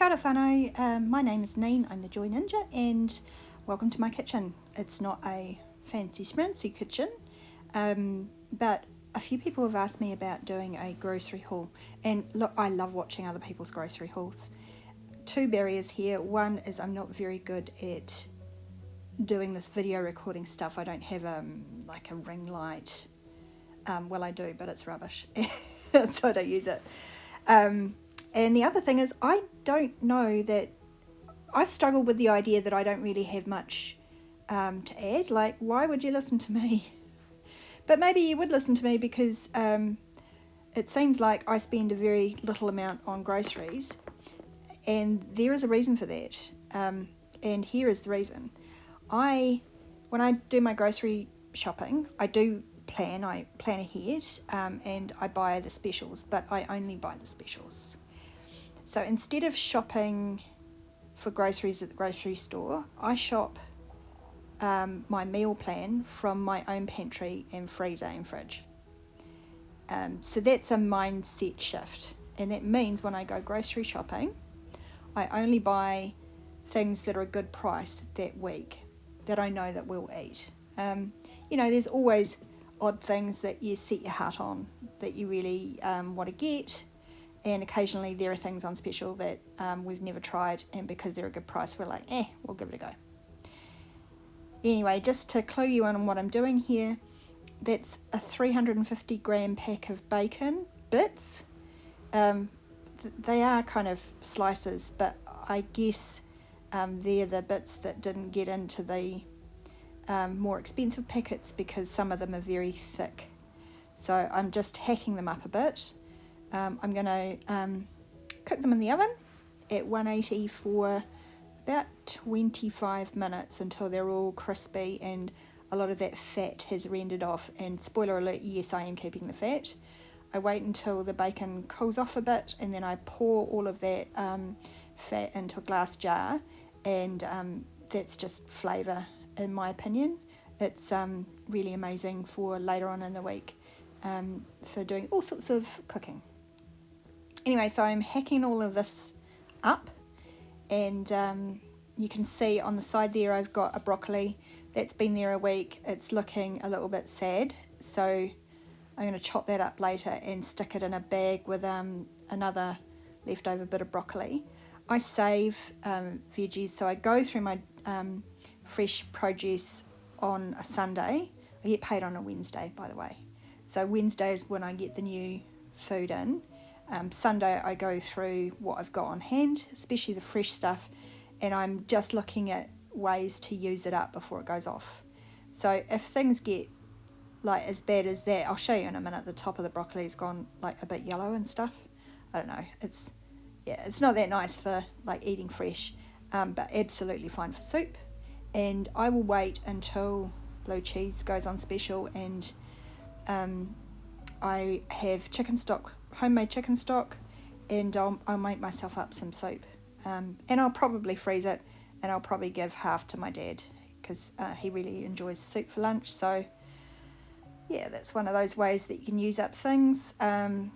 Kia ora whanau, my name is Neen, I'm the Joy Ninja, and welcome to my kitchen. It's not a fancy schmancy kitchen, but a few people have asked me about doing a grocery haul, and look, I love watching other people's grocery hauls. Two barriers here. One is I'm not very good at doing this video recording stuff. I don't have like a ring light. Well, I do, but it's rubbish, so I don't use it. And the other thing is, I don't know that I've struggled with the idea that I don't really have much to add. Like, why would you listen to me? But maybe you would listen to me because it seems like I spend a very little amount on groceries, and there is a reason for that. And here is the reason. When I do my grocery shopping, I plan ahead, and I buy the specials, but I only buy the specials. So instead of shopping for groceries at the grocery store, I shop my meal plan from my own pantry and freezer and fridge. So that's a mindset shift, and that means when I go grocery shopping, I only buy things that are a good price that week that I know that we'll eat. There's always odd things that you set your heart on that you really want to get, and occasionally there are things on special that we've never tried, and because they're a good price we're like, we'll give it a go. Anyway, just to clue you in on what I'm doing here, that's a 350 gram pack of bacon bits. They are kind of slices, but I guess they're the bits that didn't get into the more expensive packets because some of them are very thick. So I'm just hacking them up a bit. I'm going to cook them in the oven at 180 for about 25 minutes until they're all crispy and a lot of that fat has rendered off. And spoiler alert, yes, I am keeping the fat. I wait until the bacon cools off a bit, and then I pour all of that fat into a glass jar, and that's just flavour, in my opinion. It's really amazing for later on in the week for doing all sorts of cooking. Anyway, so I'm hacking all of this up, and you can see on the side there I've got a broccoli that's been there a week. It's looking a little bit sad, so I'm going to chop that up later and stick it in a bag with another leftover bit of broccoli. I save veggies, so I go through my fresh produce on a Sunday. I get paid on a Wednesday, by the way. So Wednesday is when I get the new food in. Sunday I go through what I've got on hand, especially the fresh stuff, and I'm just looking at ways to use it up before it goes off. So if things get like as bad as that, I'll show you in a minute, the top of the broccoli's gone like a bit yellow and stuff. I don't know, it's not that nice for like eating fresh, but absolutely fine for soup. And I will wait until blue cheese goes on special, and I have chicken stock, homemade chicken stock, and I'll make myself up some soup, and I'll probably freeze it, and I'll probably give half to my dad because he really enjoys soup for lunch. So yeah, that's one of those ways that you can use up things.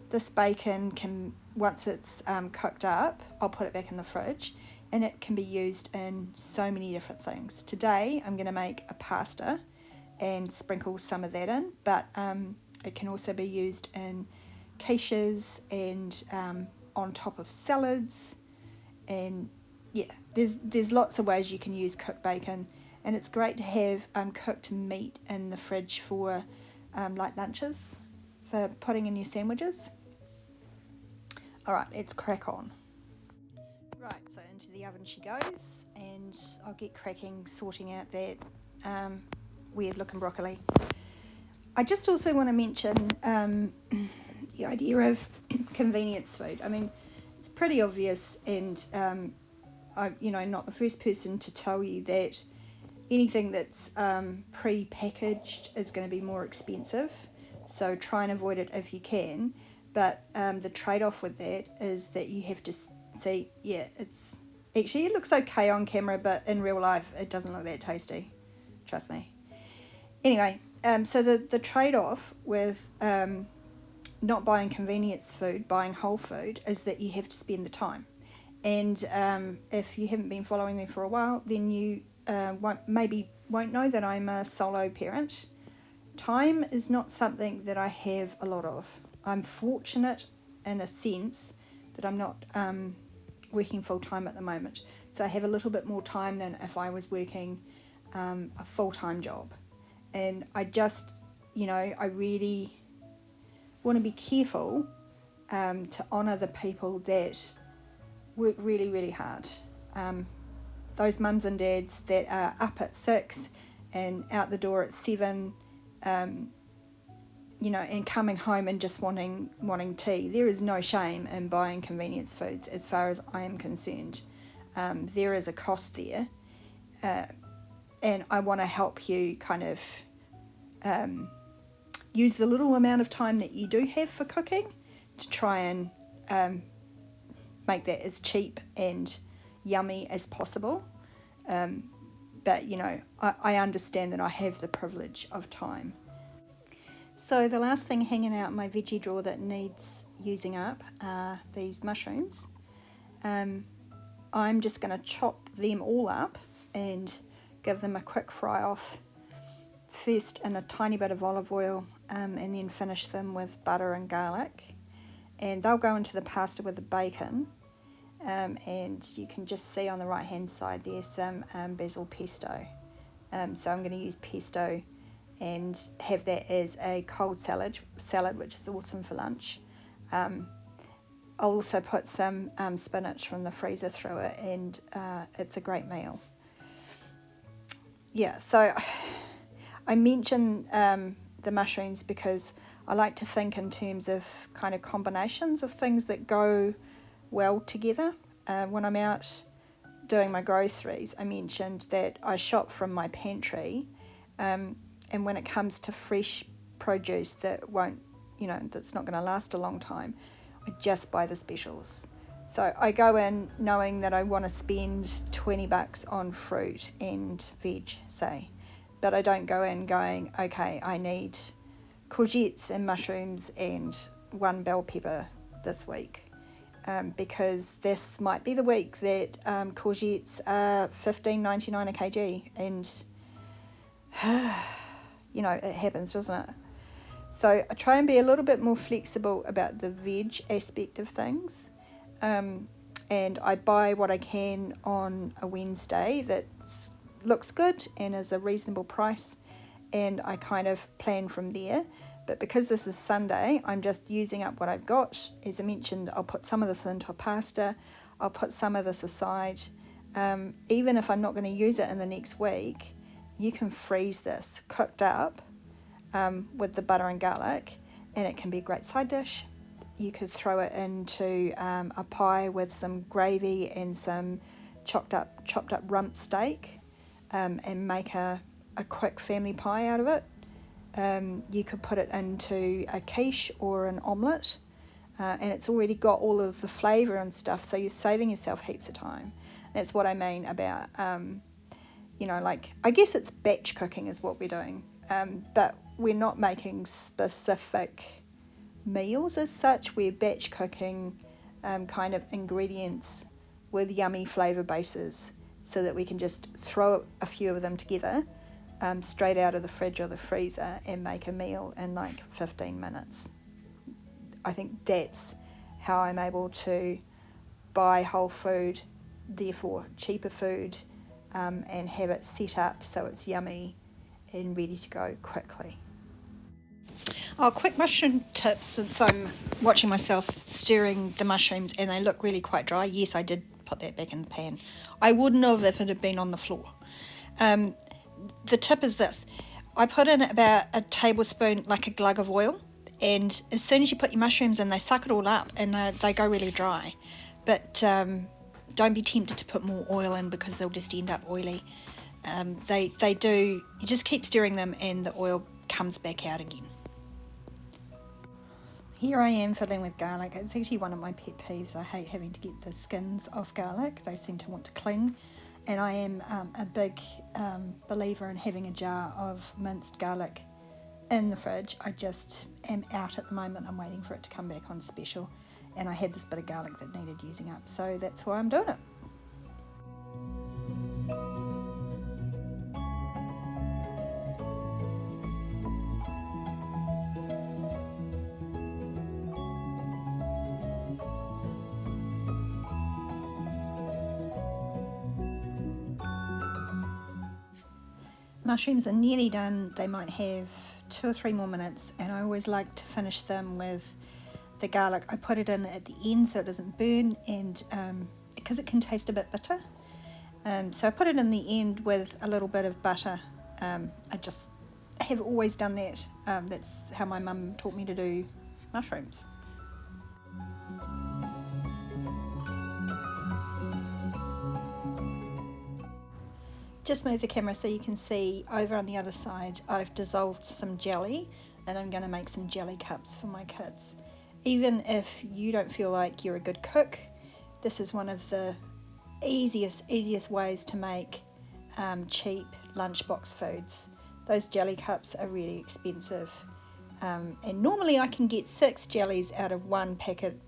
This bacon can, once it's cooked up, I'll put it back in the fridge, and it can be used in so many different things. Today I'm going to make a pasta and sprinkle some of that in, but it can also be used in quiches and on top of salads, and yeah, there's lots of ways you can use cooked bacon, and it's great to have cooked meat in the fridge for like lunches, for putting in your sandwiches. Alright, let's crack on. Right, so into the oven she goes, and I'll get cracking sorting out that weird looking broccoli. I just also want to mention the idea of convenience food. I mean, it's pretty obvious, and I'm not the first person to tell you that anything that's pre-packaged is going to be more expensive, so try and avoid it if you can. But the trade-off with that is that you have to see, it looks okay on camera, but in real life it doesn't look that tasty, trust me. Anyway, so the trade-off with not buying convenience food, buying whole food, is that you have to spend the time. And if you haven't been following me for a while, then you won't know that I'm a solo parent. Time is not something that I have a lot of. I'm fortunate in a sense that I'm not working full-time at the moment. So I have a little bit more time than if I was working a full-time job. And I just, I really want to be careful to honour the people that work really, really hard. Those mums and dads that are up at 6 and out the door at 7, and coming home and just wanting tea. There is no shame in buying convenience foods as far as I am concerned. There is a cost there, and I want to help you kind of use the little amount of time that you do have for cooking to try and make that as cheap and yummy as possible. But I understand that I have the privilege of time. So the last thing hanging out in my veggie drawer that needs using up are these mushrooms. I'm just going to chop them all up and give them a quick fry off, first in a tiny bit of olive oil, and then finish them with butter and garlic. And they'll go into the pasta with the bacon. And you can just see on the right hand side there's some basil pesto. So I'm going to use pesto and have that as a cold salad, which is awesome for lunch. I'll also put some spinach from the freezer through it, and it's a great meal. Yeah, so I mention the mushrooms because I like to think in terms of kind of combinations of things that go well together. When I'm out doing my groceries, I mentioned that I shop from my pantry, and when it comes to fresh produce that won't, that's not going to last a long time, I just buy the specials. So I go in knowing that I want to spend $20 on fruit and veg, say, but I don't go in going, okay, I need courgettes and mushrooms and 1 bell pepper this week. Because this might be the week that courgettes are $15.99 a kg, and it happens, doesn't it? So I try and be a little bit more flexible about the veg aspect of things, and I buy what I can on a Wednesday that looks good and is a reasonable price, and I kind of plan from there. But because this is Sunday, I'm just using up what I've got. As I mentioned, I'll put some of this into a pasta. I'll put some of this aside. Even if I'm not going to use it in the next week, you can freeze this cooked up with the butter and garlic, and it can be a great side dish. You could throw it into a pie with some gravy and some chopped up rump steak, and make a quick family pie out of it. You could put it into a quiche or an omelette, and it's already got all of the flavour and stuff, so you're saving yourself heaps of time. That's what I mean about, I guess it's batch cooking is what we're doing, but we're not making specific meals as such. We're batch cooking kind of ingredients with yummy flavour bases so that we can just throw a few of them together straight out of the fridge or the freezer and make a meal in like 15 minutes. I think that's how I'm able to buy whole food, therefore cheaper food, and have it set up so it's yummy and ready to go quickly. Oh, quick mushroom tip, since I'm watching myself stirring the mushrooms and they look really quite dry. Yes, I did put that back in the pan. I wouldn't have if it had been on the floor. The tip is this. I put in about a tablespoon, like a glug of oil, and as soon as you put your mushrooms in, they suck it all up and they go really dry. But don't be tempted to put more oil in because they'll just end up oily. They do, you just keep stirring them and the oil comes back out again. Here I am fiddling with garlic. It's actually one of my pet peeves. I hate having to get the skins off garlic. They seem to want to cling. And I am a big believer in having a jar of minced garlic in the fridge. I just am out at the moment. I'm waiting for it to come back on special. and I had this bit of garlic that needed using up, so that's why I'm doing it. Mushrooms are nearly done. They might have 2 or 3 more minutes, and I always like to finish them with the garlic. I put it in at the end so it doesn't burn, and because it can taste a bit bitter. So I put it in the end with a little bit of butter. I just have always done that. That's how my mum taught me to do mushrooms. Just move the camera so you can see over on the other side I've dissolved some jelly, and I'm going to make some jelly cups for my kids. Even if you don't feel like you're a good cook, this is one of the easiest ways to make cheap lunchbox foods. Those jelly cups are really expensive, and normally I can get 6 jellies out of one packet,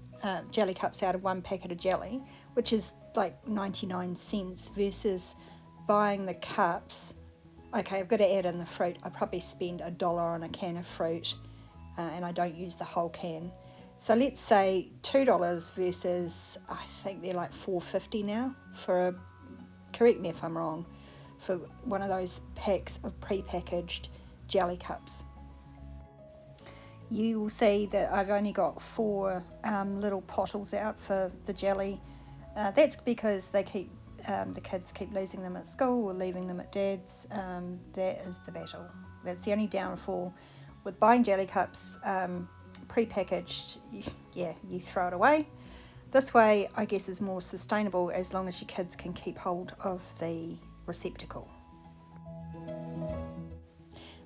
jelly cups out of one packet of jelly, which is like 99 cents versus buying the cups. Okay, I've got to add in the fruit. I probably spend $1 on a can of fruit, and I don't use the whole can. So let's say $2 versus, I think they're like $4.50 now for a, correct me if I'm wrong, for one of those packs of pre-packaged jelly cups. You will see that I've only got 4 little bottles out for the jelly. That's because they keep the kids keep losing them at school or leaving them at dad's. That is the battle. That's the only downfall with buying jelly cups pre-packaged. You throw it away. This way, I guess, is more sustainable as long as your kids can keep hold of the receptacle.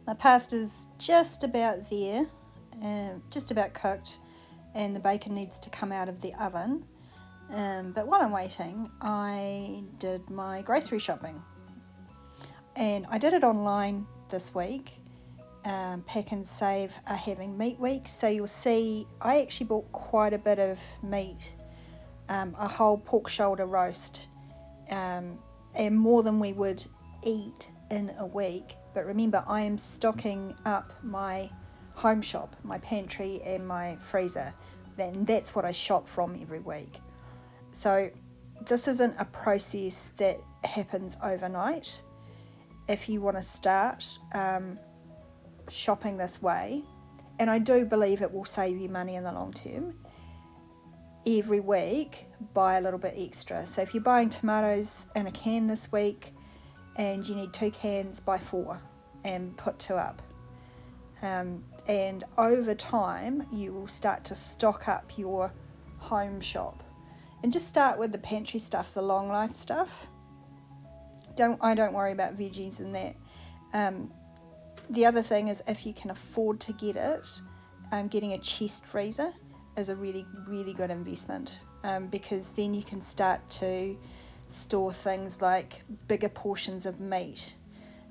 My pasta's just about there, just about cooked, and the bacon needs to come out of the oven. But while I'm waiting, I did my grocery shopping, and I did it online this week. Pack and Save are having meat week, so you'll see I actually bought quite a bit of meat, a whole pork shoulder roast, and more than we would eat in a week. But remember, I am stocking up my home shop, my pantry and my freezer, and that's what I shop from every week. So this isn't a process that happens overnight. If you want to start shopping this way, and I do believe it will save you money in the long term, every week buy a little bit extra. So if you're buying tomatoes in a can this week and you need 2 cans, buy 4 and put 2 up. And over time you will start to stock up your home shop. And just start with the pantry stuff, the long life stuff. I don't worry about veggies and that. The other thing is, if you can afford to get it, getting a chest freezer is a really, really good investment, because then you can start to store things like bigger portions of meat.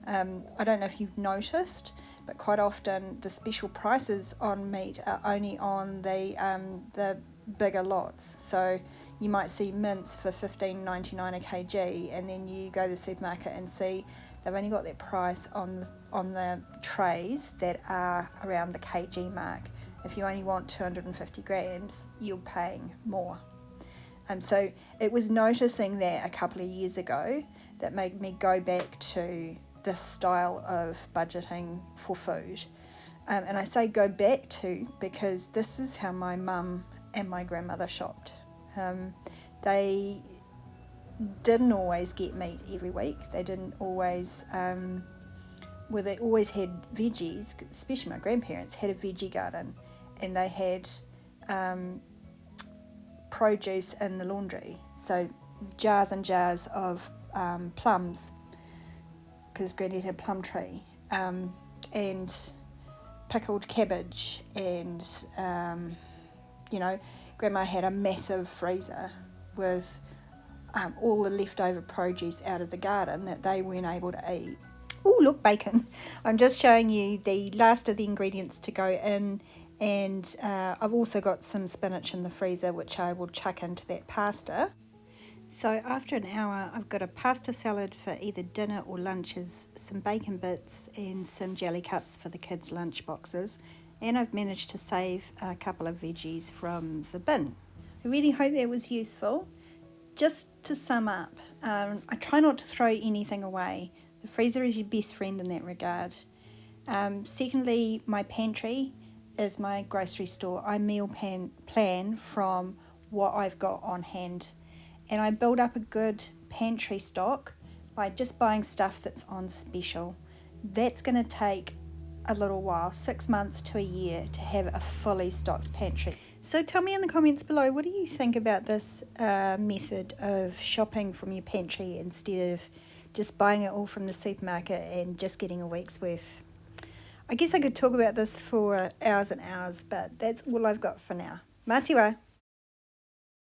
I don't know if you've noticed, but quite often the special prices on meat are only on the bigger lots. So you might see mince for $15.99 a kg, and then you go to the supermarket and see they've only got that price on the trays that are around the kg mark. If you only want 250 grams, you're paying more. So it was noticing that a couple of years ago that made me go back to this style of budgeting for food. And I say go back to because this is how my mum and my grandmother shopped. They didn't always get meat every week. They didn't always, they always had veggies, especially my grandparents had a veggie garden, and they had produce in the laundry. So jars and jars of plums, because Granddad had a plum tree, and pickled cabbage, and Grandma had a massive freezer with all the leftover produce out of the garden that they weren't able to eat. Oh, look, bacon. I'm just showing you the last of the ingredients to go in, And I've also got some spinach in the freezer, which I will chuck into that pasta. So after an hour, I've got a pasta salad for either dinner or lunches, some bacon bits and some jelly cups for the kids' lunch boxes. And I've managed to save a couple of veggies from the bin. I really hope that was useful. Just to sum up, I try not to throw anything away. The freezer is your best friend in that regard. Secondly, my pantry is my grocery store. I meal plan from what I've got on hand. And I build up a good pantry stock by just buying stuff that's on special. That's going to take a little while, 6 months to a year, to have a fully stocked pantry. So tell me in the comments below, what do you think about this method of shopping from your pantry instead of just buying it all from the supermarket and just getting a week's worth? I guess I could talk about this for hours and hours, but that's all I've got for now. Mā te wā.